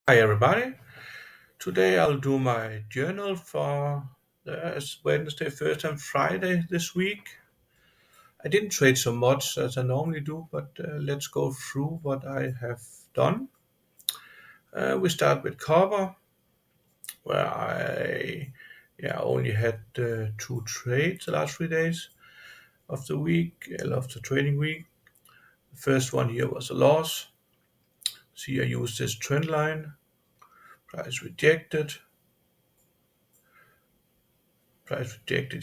Hi everybody. Today I'll do my journal for the Wednesday, Thursday, and Friday this week. I didn't trade so much as I normally do, but let's go through what I have done. We start with copper, where I only had two trades the last 3 days of the week, of the trading week. The first one here was a loss. See, I used this trend line, price rejected,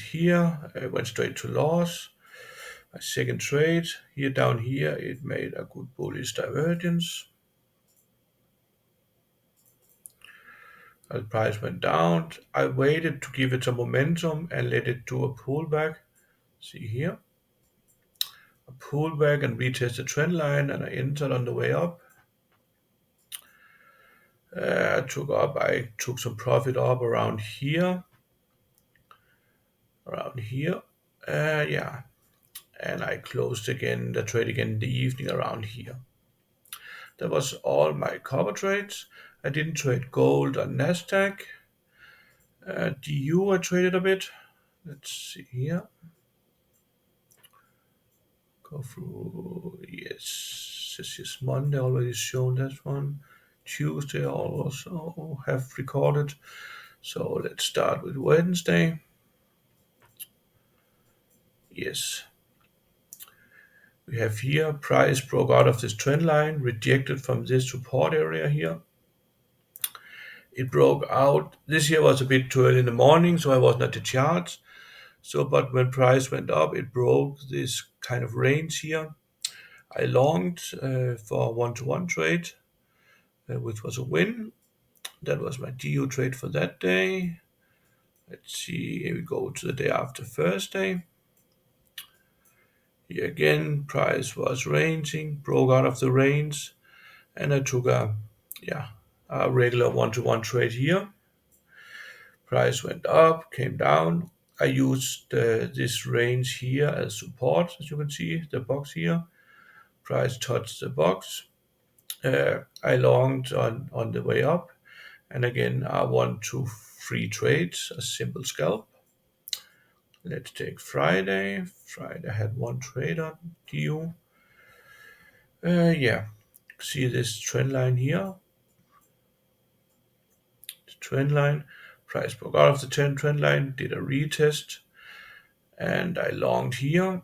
here. I went straight to loss. My second trade, here down here, it made a good bullish divergence. The price went down. I waited to give it some momentum and let it do a pullback. See here, a pullback and retest the trend line, and I entered on the way up. I took some profit up around here. Yeah, and I closed again the trade again in the evening around here. That was all my copper trades. I didn't trade gold on Nasdaq. DU I traded a bit. Let's see here. Go through. Yes, this is Monday. Already shown that one. Tuesday I also have recorded. So let's start with Wednesday. Yes, we have here price broke out of this trend line, rejected from this support area here. It broke out. This here was a bit too early in the morning, so I wasn't at the charts. So, but when price went up, it broke this kind of range here. I longed for a one-to-one trade, which was a win. That was my DU trade for that day. Let's see, here we go to the day after Thursday. Here again, price was ranging, broke out of the range, and I took a regular one-to-one trade here. Price went up, came down. I used this range here as support, as you can see, the box here. Price touched the box. I longed on the way up, and again I won 2 free trades, a simple scalp. Let's take Friday. Friday I had one trade on DU. Yeah, see this trend line here. The trend line. Price broke out of the trend line, did a retest, and I longed here,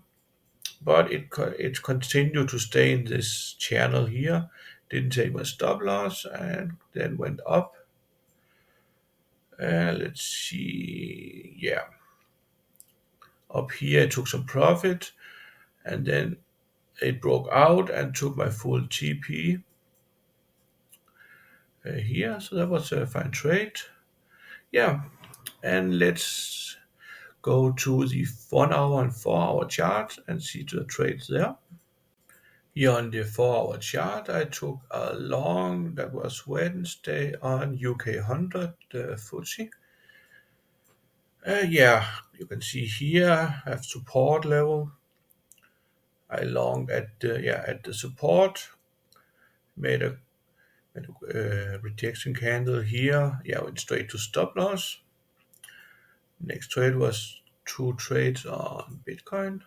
but it continued to stay in this channel here. Didn't take my stop loss, and then went up. Let's see. Yeah, up here I took some profit, and then it broke out and took my full TP here. So that was a fine trade. Yeah, and let's go to the 1 hour and 4 hour chart and see the trades there. Here on the 4 hour chart, I took a long, that was Wednesday, on UK 100, the FTSE. Yeah, you can see here I have support level. I long at the support, made a rejection candle here. Yeah, went straight to stop loss. Next trade was 2 trades on Bitcoin.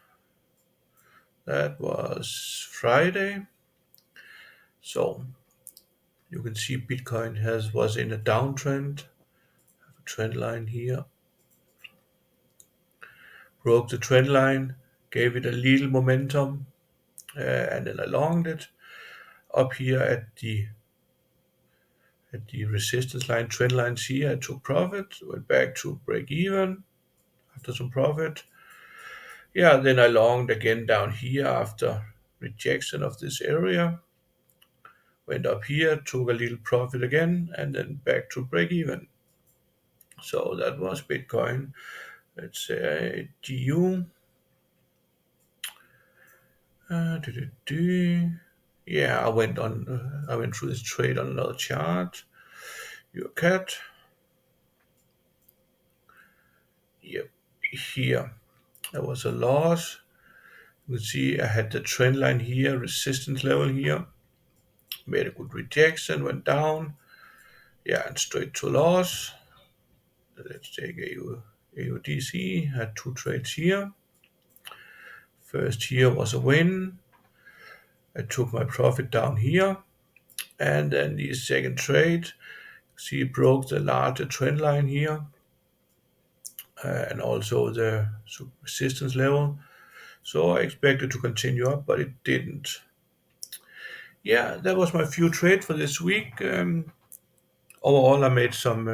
That was Friday. So you can see Bitcoin was in a downtrend. Have a trend line here. Broke the trend line, gave it a little momentum, and then I longed it. Up here at the resistance line, trend lines here, I took profit, went back to break even after some profit. Yeah, then I longed again down here after rejection of this area. Went up here, took a little profit again, and then back to break even. So that was Bitcoin. Let's say GU. Yeah, I went through this trade on another chart. Your cat. Yep, here there was a loss. You can see I had the trend line here, resistance level here. Made a good rejection, went down. Yeah, and straight to loss. Let's take AUDC. Had two trades here. First here was a win. I took my profit down here. And then the second trade, see, broke the larger trend line here and also the resistance level. So I expected to continue up, but it didn't. Yeah, that was my few trade for this week. Overall, I made some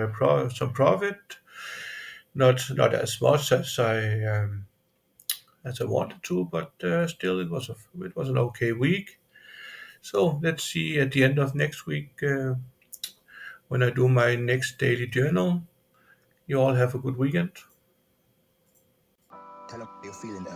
profit, not as much as I wanted to, but still it was an okay week. So let's see at the end of next week when I do my next daily journal. You all have a good weekend. Tell them how you're feeling,